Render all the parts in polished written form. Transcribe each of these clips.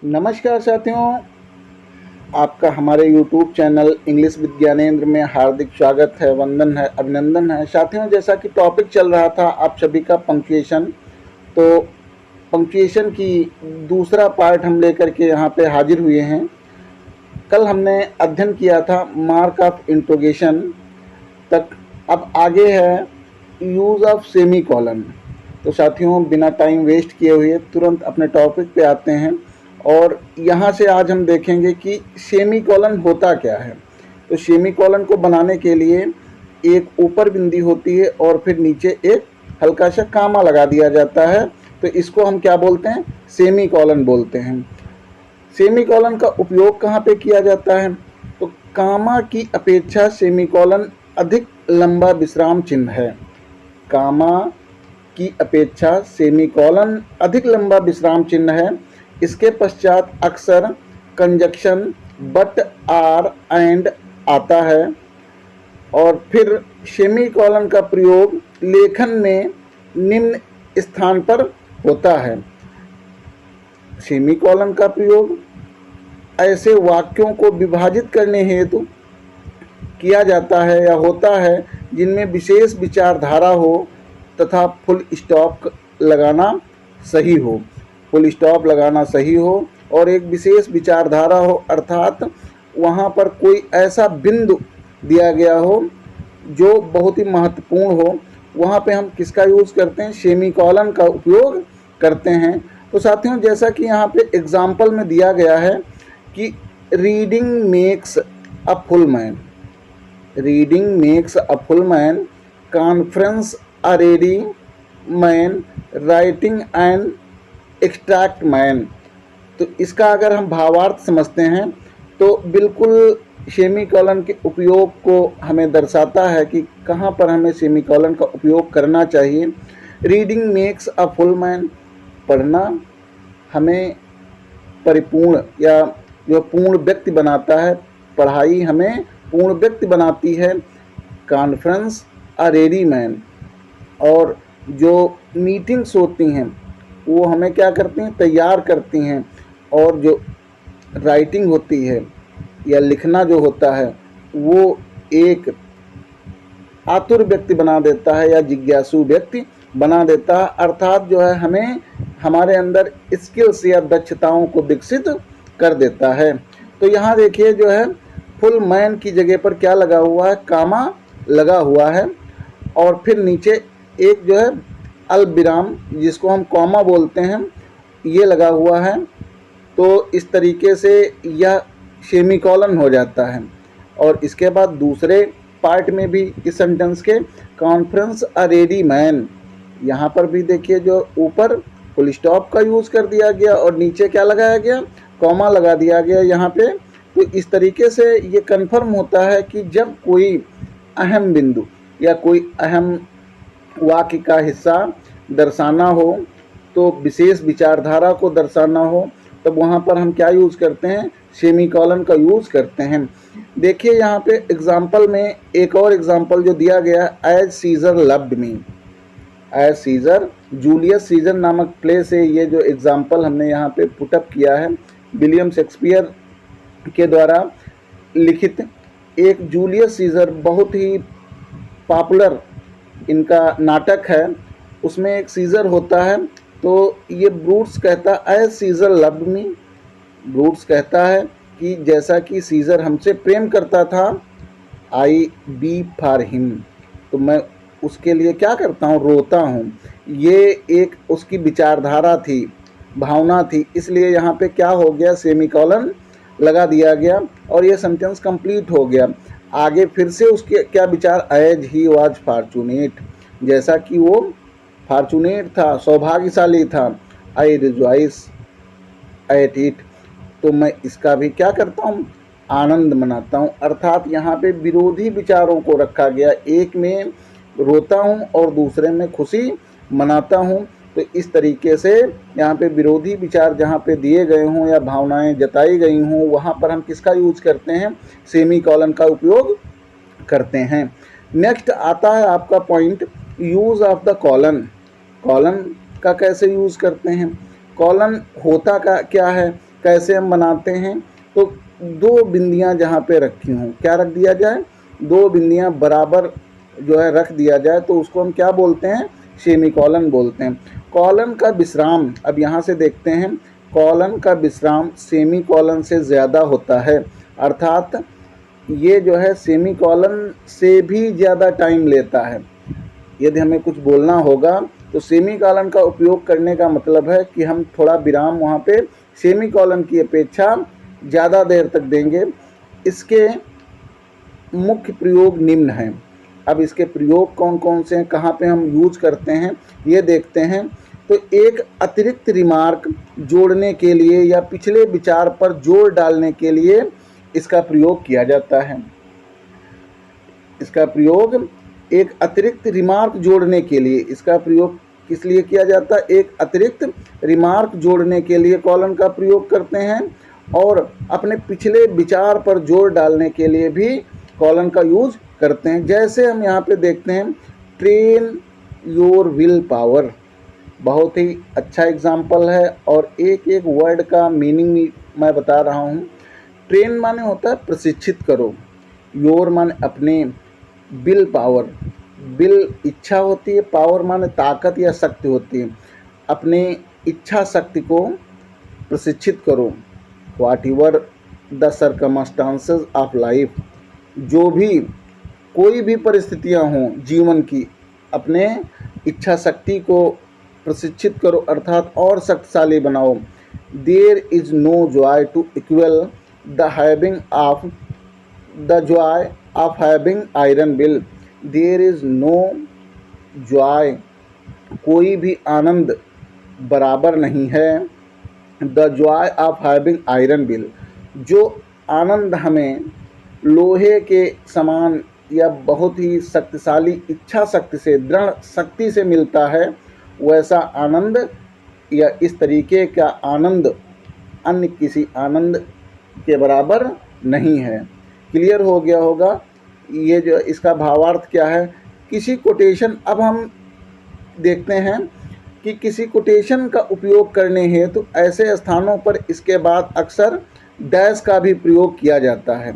नमस्कार साथियों, आपका हमारे YouTube channel English with Gyanendra में हार्दिक स्वागत है, वंदन है, अभिनंदन है। साथियों, जैसा कि टॉपिक चल रहा था आप सभी का पंक्चुएशन, तो पंक्चुएशन की दूसरा पार्ट हम लेकर के यहाँ पे हाजिर हुए हैं। कल हमने अध्ययन किया था मार्क ऑफ इंट्रोगेशन तक, अब आगे है यूज़ ऑफ सेमी कॉलन। तो साथियों, बिना टाइम वेस्ट किए हुए तुरंत अपने टॉपिक पे आते हैं और यहाँ से आज हम देखेंगे कि सेमी कॉलन होता क्या है। तो सेमी कॉलन को बनाने के लिए एक ऊपर बिंदी होती है और फिर नीचे एक हल्का सा कामा लगा दिया जाता है, तो इसको हम क्या बोलते हैं? सेमी कॉलन बोलते हैं। सेमी कॉलन का उपयोग कहाँ पे किया जाता है? तो कामा की अपेक्षा सेमी कॉलन अधिक लंबा विश्राम चिन्ह है। कामा की अपेक्षा सेमी कॉलन अधिक लंबा विश्राम चिन्ह है। इसके पश्चात अक्सर कंजक्शन बट, आर, एंड आता है और फिर सेमी कॉलन का प्रयोग लेखन में निम्न स्थान पर होता है। सेमी कॉलन का प्रयोग ऐसे वाक्यों को विभाजित करने हेतु किया जाता है या होता है जिनमें विशेष विचारधारा हो तथा फुल स्टॉप लगाना सही हो। फुल स्टॉप लगाना सही हो और एक विशेष विचारधारा हो, अर्थात वहाँ पर कोई ऐसा बिंदु दिया गया हो जो बहुत ही महत्वपूर्ण हो। वहाँ पे हम किसका यूज़ करते हैं? सेमी कॉलन का उपयोग करते हैं। तो साथियों, जैसा कि यहाँ पे एग्जाम्पल में दिया गया है कि reading makes a full man, reading makes a full man, conference a ready man, writing and extract man. तो इसका अगर हम भावार्थ समझते हैं तो बिल्कुल सेमी कॉलन के उपयोग को हमें दर्शाता है कि कहाँ पर हमें सेमी कॉलन का उपयोग करना चाहिए। Reading makes a full man, पढ़ना हमें परिपूर्ण या जो पूर्ण व्यक्ति बनाता है, पढ़ाई हमें पूर्ण व्यक्ति बनाती है। कॉन्फ्रेंस अ रेडी मैन, और जो मीटिंग्स होती हैं वो हमें क्या करती हैं? तैयार करती हैं। और जो राइटिंग होती है या लिखना जो होता है वो एक आतुर व्यक्ति बना देता है या जिज्ञासु व्यक्ति बना देता है, अर्थात जो है हमें हमारे अंदर स्किल्स या दक्षताओं को विकसित कर देता है। तो यहाँ देखिए जो है फुल मैन की जगह पर क्या लगा हुआ है? कामा लगा हुआ है और फिर नीचे एक जो है अल्पविराम, जिसको हम कॉमा बोलते हैं, ये लगा हुआ है। तो इस तरीके से यह सेमी कॉलन हो जाता है। और इसके बाद दूसरे पार्ट में भी इस सेंटेंस के कॉन्फ्रेंस अ रेडी मैन, यहाँ पर भी देखिए जो ऊपर फुल स्टॉप का यूज़ कर दिया गया और नीचे क्या लगाया गया? कॉमा लगा दिया गया यहाँ पे। तो इस तरीके से ये कन्फर्म होता है कि जब कोई अहम बिंदु या कोई अहम वाक्य का हिस्सा दर्शाना हो, तो विशेष विचारधारा को दर्शाना हो, तब वहाँ पर हम क्या यूज़ करते हैं? सेमी कॉलन का यूज़ करते हैं। देखिए यहाँ पे एग्जाम्पल में एक और एग्जाम्पल जो दिया गया, as Caesar loved me. As Caesar, Julius Caesar नामक प्ले से ये जो एग्जाम्पल हमने यहाँ पे पुटअप किया है, विलियम शेक्सपियर के द्वारा लिखित एक जूलियस सीजर बहुत ही पॉपुलर इनका नाटक है। उसमें एक सीजर होता है, तो ये ब्रूट्स कहता है एज सीजर लव्ड मी। ब्रूट्स कहता है कि जैसा कि सीजर हमसे प्रेम करता था, आई बी फॉर हिम, तो मैं उसके लिए क्या करता हूँ? रोता हूँ। ये एक उसकी विचारधारा थी, भावना थी, इसलिए यहाँ पे क्या हो गया? सेमी कॉलन लगा दिया गया और ये सेंटेंस कंप्लीट हो गया। आगे फिर से उसके क्या विचार? एज ही वाज फॉर्चुनेट, जैसा कि वो फॉर्चुनेट था, सौभाग्यशाली था, आई रिजॉइस एट इट, तो मैं इसका भी क्या करता हूँ? आनंद मनाता हूँ। अर्थात यहाँ पे विरोधी विचारों को रखा गया, एक में रोता हूँ और दूसरे में खुशी मनाता हूँ। तो इस तरीके से यहाँ पे विरोधी विचार जहाँ पे दिए गए हों या भावनाएं जताई गई हों, वहाँ पर हम किसका यूज करते हैं? सेमी कॉलन का उपयोग करते हैं। नेक्स्ट आता है आपका point, use of the colon. Colon का कैसे यूज करते हैं? कॉलन होता का क्या है? कैसे हम बनाते हैं, तो दो बिंदियां जहाँ पे रखी हों, क्या रख दिया जाए, दो बिंदियां बराबर जो है रख दिया जाए, तो उसको हम क्या बोलते हैं, सेमीकोलन बोलते हैं। कॉलन का विश्राम, अब यहाँ से देखते हैं, कॉलन का विश्राम सेमीकोलन से ज़्यादा होता है, अर्थात ये जो है सेमीकोलन से भी ज़्यादा टाइम लेता है। यदि हमें कुछ बोलना होगा तो सेमीकोलन का उपयोग करने का मतलब है कि हम थोड़ा विराम वहाँ पे सेमीकोलन की अपेक्षा ज़्यादा देर तक देंगे। इसके मुख्य प्रयोग निम्न हैं। अब इसके प्रयोग कौन कौन से हैं, कहाँ पे हम यूज करते हैं, ये देखते हैं। तो एक अतिरिक्त रिमार्क जोड़ने के लिए या पिछले विचार पर जोर डालने के लिए इसका प्रयोग किया जाता है। इसका प्रयोग एक अतिरिक्त रिमार्क जोड़ने के लिए, इसका प्रयोग किस लिए किया जाता है, एक अतिरिक्त रिमार्क जोड़ने के लिए कॉलन का प्रयोग करते हैं, और अपने पिछले विचार पर जोर डालने के लिए भी कॉलन का यूज करते हैं। जैसे हम यहाँ पे देखते हैं, ट्रेन योर विल पावर, बहुत ही अच्छा एग्जाम्पल है, और एक एक वर्ड का मीनिंग मैं बता रहा हूँ। ट्रेन माने होता है प्रशिक्षित करो, योर माने अपने, विल पावर, विल इच्छा होती है, पावर माने ताकत या शक्ति होती है, अपने इच्छा शक्ति को प्रशिक्षित करो। What ever the circumstances of life, जो भी कोई भी परिस्थितियां हों जीवन की, अपने इच्छा शक्ति को प्रशिक्षित करो, अर्थात और शक्तिशाली बनाओ। There is no joy to equal the having of the joy of having iron will, there is no joy, कोई भी आनंद बराबर नहीं है, the joy of having iron will, जो आनंद हमें लोहे के समान या बहुत ही शक्तिशाली इच्छा शक्ति से, दृढ़ शक्ति से मिलता है, वैसा आनंद या इस तरीके का आनंद अन्य किसी आनंद के बराबर नहीं है। क्लियर हो गया होगा ये जो इसका भावार्थ क्या है। किसी कोटेशन, अब हम देखते हैं कि किसी कोटेशन का उपयोग करने हेतु तो ऐसे स्थानों पर इसके बाद अक्सर डैश का भी प्रयोग किया जाता है।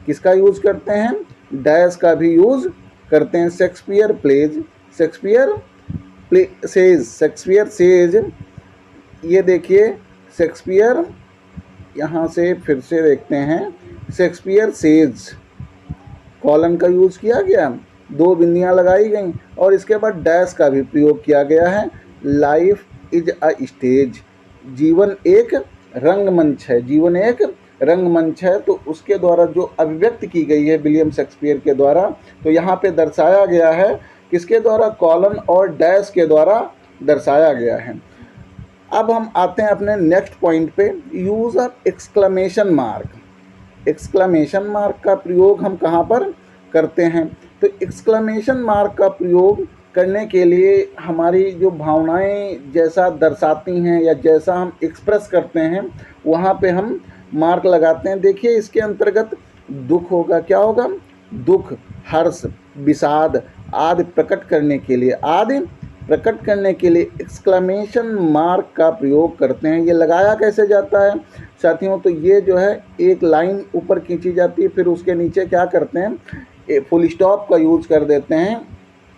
किसका यूज करते हैं, डैश का भी यूज करते हैं। Shakespeare plays, Shakespeare says, Shakespeare says, ये देखिए शेक्सपियर, यहाँ से फिर से देखते हैं, शेक्सपियर सेज, कॉलन का यूज किया गया, दो बिंदियां लगाई गई, और इसके बाद डैश का भी प्रयोग किया गया है। लाइफ इज अ स्टेज, जीवन एक रंगमंच है, जीवन एक रंगमंच है। तो उसके द्वारा जो अभिव्यक्त की गई है विलियम शेक्सपियर के द्वारा, तो यहाँ पे दर्शाया गया है, किसके द्वारा, कॉलन और डैश के द्वारा दर्शाया गया है। अब हम आते हैं अपने नेक्स्ट पॉइंट पे, use of exclamation mark. Exclamation mark का प्रयोग हम कहाँ पर करते हैं, तो एक्सक्लेमेशन मार्क का प्रयोग करने के लिए हमारी जो भावनाएं जैसा दर्शाती हैं या जैसा हम एक्सप्रेस करते हैं, वहाँ पे हम मार्क लगाते हैं। देखिए इसके अंतर्गत दुख होगा, क्या होगा, दुख, हर्ष, विषाद आदि प्रकट करने के लिए, आदि प्रकट करने के लिए एक्सक्लेमेशन मार्क का प्रयोग करते हैं। ये लगाया कैसे जाता है साथियों, तो ये जो है एक लाइन ऊपर खींची जाती है, फिर उसके नीचे क्या करते हैं, फुल स्टॉप का यूज कर देते हैं,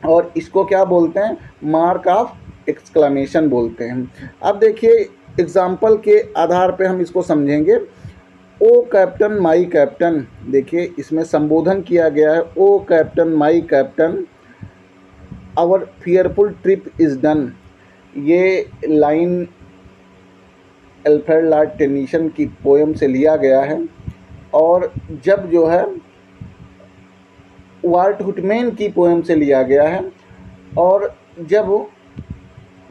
और इसको क्या बोलते हैं, मार्क ऑफ एक्सक्लेमेशन बोलते हैं। अब देखिए एग्जाम्पल के आधार पे हम इसको समझेंगे। ओ कैप्टन माई कैप्टन, देखिए इसमें संबोधन किया गया है, O captain my captain our fearful trip is done. ये लाइन अल्फ्रेड लॉर्ड टेनिसन की पोएम से लिया गया है, और जब जो है वाल्ट हुटमैन की पोएम से लिया गया है, और जब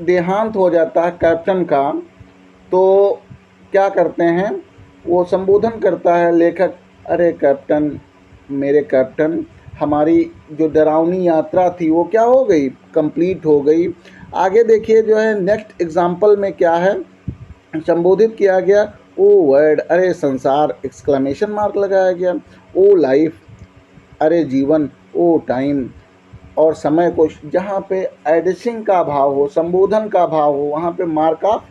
देहांत हो जाता है कैप्टन का, तो क्या करते हैं, वो संबोधन करता है लेखक, अरे कैप्टन, मेरे कैप्टन, हमारी जो डरावनी यात्रा थी वो क्या हो गई, कंप्लीट हो गई। आगे देखिए जो है नेक्स्ट एग्जाम्पल में क्या है, संबोधित किया गया, ओ वर्ल्ड, अरे संसार, एक्सक्लेमेशन मार्क लगाया गया, ओ लाइफ, अरे जीवन, ओ टाइम, और समय को जहाँ पे एडिसिंग का भाव हो, संबोधन का भाव हो, वहाँ पे मार्क ऑफ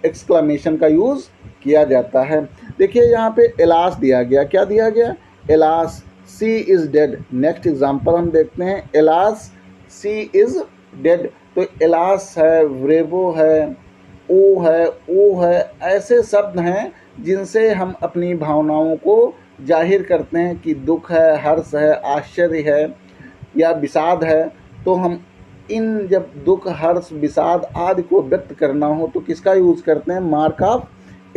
एक्सक्लेमेशन का यूज़ किया जाता है। देखिए यहाँ पे एलास दिया गया, क्या दिया गया, alas she is dead. Next example हम देखते हैं, एलास सी इज़ डेड। तो एलास है, व्रेवो है, ओ है, ऐसे शब्द हैं जिनसे हम अपनी भावनाओं को जाहिर करते हैं कि दुख है, हर्ष है, आश्चर्य है या विषाद है। तो हम इन जब दुख, हर्ष, विषाद आदि को व्यक्त करना हो तो किसका यूज़ करते हैं, मार्क ऑफ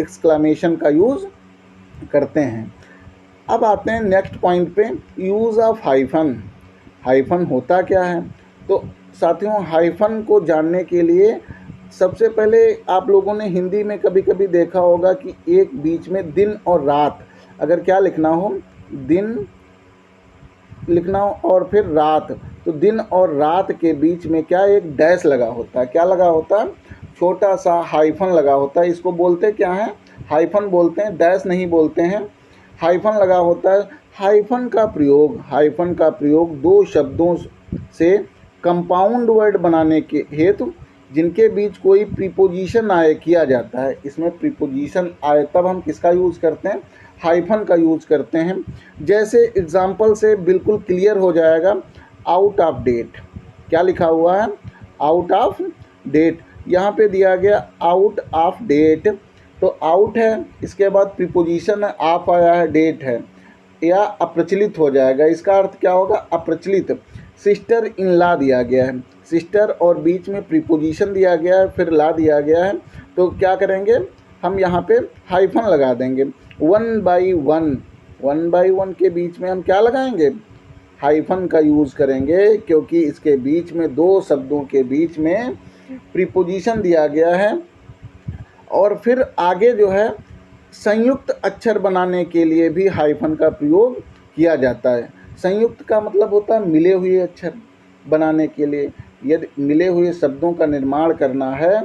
एक्सक्लेमेशन का यूज़ करते हैं। अब आते हैं नेक्स्ट पॉइंट पे, यूज़ ऑफ हाइफन। हाइफन होता क्या है? तो साथियों, हाइफन को जानने के लिए सबसे पहले आप लोगों ने हिंदी में कभी कभी देखा होगा कि एक बीच में दिन और रात, अगर क्या लिखना हो, दिन लिखना हो और फिर रात, तो दिन और रात के बीच में क्या एक डैश लगा होता है, क्या लगा होता है, छोटा सा हाइफन लगा होता है। इसको बोलते क्या हैं, हाइफन बोलते हैं, डैश नहीं बोलते हैं, हाइफन लगा होता है। हाइफन का प्रयोग दो शब्दों से कंपाउंड वर्ड बनाने के हेतु जिनके बीच कोई प्रीपोजिशन आए किया जाता है। इसमें प्रीपोजिशन आए तब हम किसका यूज़ करते हैं, हाइफन का यूज़ करते हैं। जैसे एग्जाम्पल से बिल्कुल क्लियर हो जाएगा, आउट ऑफ डेट, क्या लिखा हुआ है, आउट ऑफ डेट। यहाँ पे दिया गया आउट ऑफ डेट, तो आउट है, इसके बाद प्रीपोजिशन है, ऑफ आया है, डेट है, या अप्रचलित हो जाएगा। इसका अर्थ क्या होगा, अप्रचलित। सिस्टर इन ला दिया गया है, सिस्टर और बीच में प्रीपोजिशन दिया गया है, फिर ला दिया गया है, तो क्या करेंगे हम यहाँ पे हाइफन लगा देंगे। वन बाई वन के बीच में हम क्या लगाएंगे, हाइफन का यूज़ करेंगे, क्योंकि इसके बीच में दो शब्दों के बीच में प्रीपोजिशन दिया गया है। और फिर आगे जो है संयुक्त अक्षर बनाने के लिए भी हाइफन का प्रयोग किया जाता है। संयुक्त का मतलब होता है मिले हुए अक्षर बनाने के लिए। यदि मिले हुए शब्दों का निर्माण करना है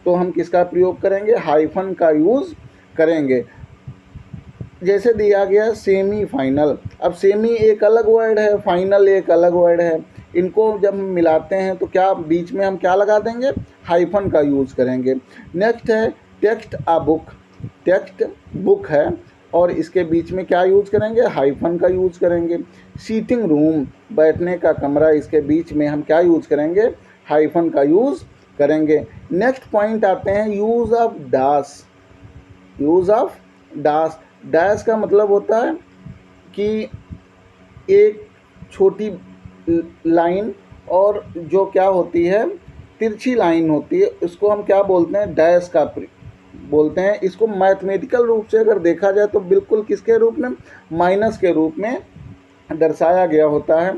तो हम किसका प्रयोग करेंगे, हाइफन का यूज़ करेंगे। जैसे दिया गया सेमी फाइनल, अब सेमी एक अलग वर्ड है, फाइनल एक अलग वर्ड है, इनको जब हम मिलाते हैं तो क्या बीच में हम क्या लगा देंगे, हाइफन का यूज़ करेंगे। नेक्स्ट है text a book, text book है और इसके बीच में क्या यूज़ करेंगे, हाइफन का यूज़ करेंगे। सीटिंग रूम, बैठने का कमरा, इसके बीच में हम क्या यूज़ करेंगे, हाइफन का यूज़ करेंगे। नेक्स्ट पॉइंट आते हैं use of dash, use of dash. Dash का मतलब होता है कि एक छोटी लाइन और जो क्या होती है, तिरछी लाइन होती है, उसको हम क्या बोलते हैं, डैश का बोलते हैं। इसको मैथमेटिकल रूप से अगर देखा जाए तो बिल्कुल किसके रूप में, माइनस के रूप में दर्शाया गया होता है।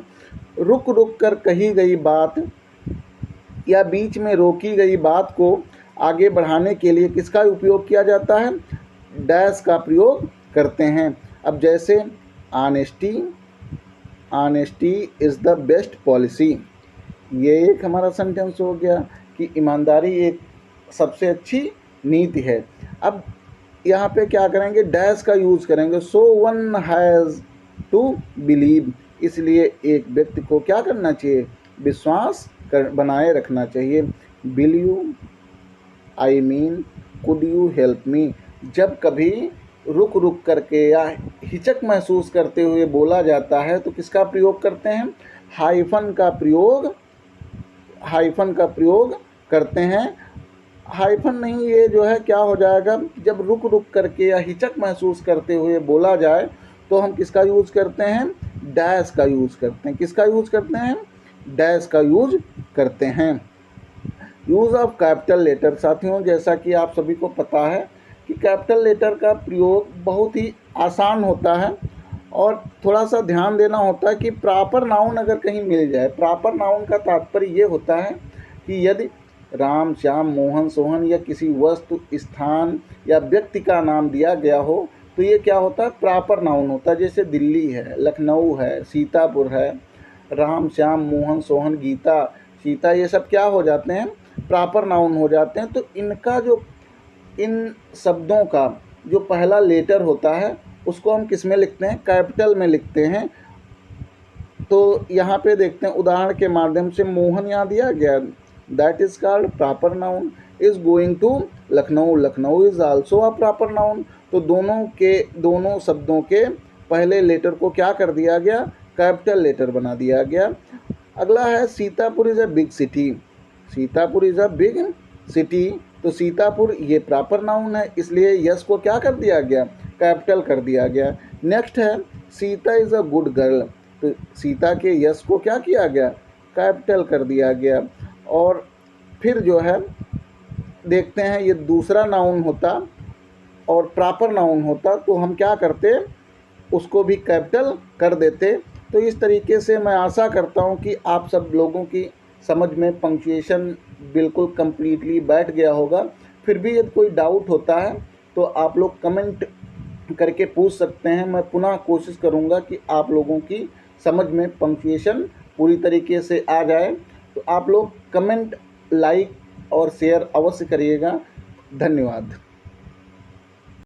रुक रुक कर कही गई बात या बीच में रोकी गई बात को आगे बढ़ाने के लिए किसका उपयोग किया जाता है, डैश का प्रयोग करते हैं। अब जैसे honesty, honesty is the best policy, ये एक हमारा सेंटेंस हो गया कि ईमानदारी एक सबसे अच्छी नीति है। अब यहाँ पे क्या करेंगे, डैश का यूज़ करेंगे। So one has to believe, इसलिए एक व्यक्ति को क्या करना चाहिए, विश्वास बनाए रखना चाहिए। Will you, I mean, could you help me, जब कभी रुक रुक करके या हिचक महसूस करते हुए बोला जाता है तो किसका प्रयोग करते हैं, हाइफन का प्रयोग, हाइफन का प्रयोग करते हैं। हाइफन नहीं, ये जो है क्या हो जाएगा, जब रुक रुक करके या हिचक महसूस करते हुए बोला जाए तो हम किसका यूज़ करते हैं, डैश का यूज़ करते हैं। किसका यूज़ करते हैं, डैश का यूज़ करते हैं। यूज़ ऑफ कैपिटल लेटर, साथियों जैसा कि आप सभी को पता है कि कैपिटल लेटर का प्रयोग बहुत ही आसान होता है और थोड़ा सा ध्यान देना होता है कि प्रॉपर नाउन अगर कहीं मिल जाए। प्रॉपर नाउन का तात्पर्य ये होता है कि यदि राम, श्याम, मोहन, सोहन या किसी वस्तु, स्थान या व्यक्ति का नाम दिया गया हो तो ये क्या होता है, प्रॉपर नाउन होता है। जैसे दिल्ली है, लखनऊ है, सीतापुर है, राम, श्याम, मोहन, सोहन, गीता, सीता, ये सब क्या हो जाते हैं, प्रॉपर नाउन हो जाते हैं। तो इनका जो, इन शब्दों का जो पहला लेटर होता है उसको हम किस में लिखते हैं, कैपिटल में लिखते हैं। तो यहाँ पे देखते हैं उदाहरण के माध्यम से, मोहन यहाँ दिया गया, that is called proper noun. Is going to Lucknow, Lucknow is also a proper noun. तो दोनों शब्दों के पहले लेटर को क्या कर दिया गया, कैपिटल लेटर बना दिया गया। अगला है Sitapur is a big city, Sitapur is a big city. तो सीतापुर ये प्रॉपर नाउन है, इसलिए यस को क्या कर दिया गया, कैपिटल कर दिया गया। नेक्स्ट है Sita is a good girl, तो सीता के यस को क्या किया गया, कैपिटल कर दिया गया। और फिर जो है देखते हैं, ये दूसरा नाउन होता और प्रॉपर नाउन होता तो हम क्या करते, उसको भी कैपिटल कर देते। तो इस तरीके से मैं आशा करता हूँ कि आप सब लोगों की समझ में पंक्चुएशन बिल्कुल कंप्लीटली बैठ गया होगा। फिर भी यदि कोई डाउट होता है तो आप लोग कमेंट करके पूछ सकते हैं। मैं पुनः कोशिश करूँगा कि आप लोगों की समझ में पंक्चुएशन पूरी तरीके से आ जाए। तो आप लोग कमेंट, लाइक और शेयर अवश्य करिएगा। धन्यवाद।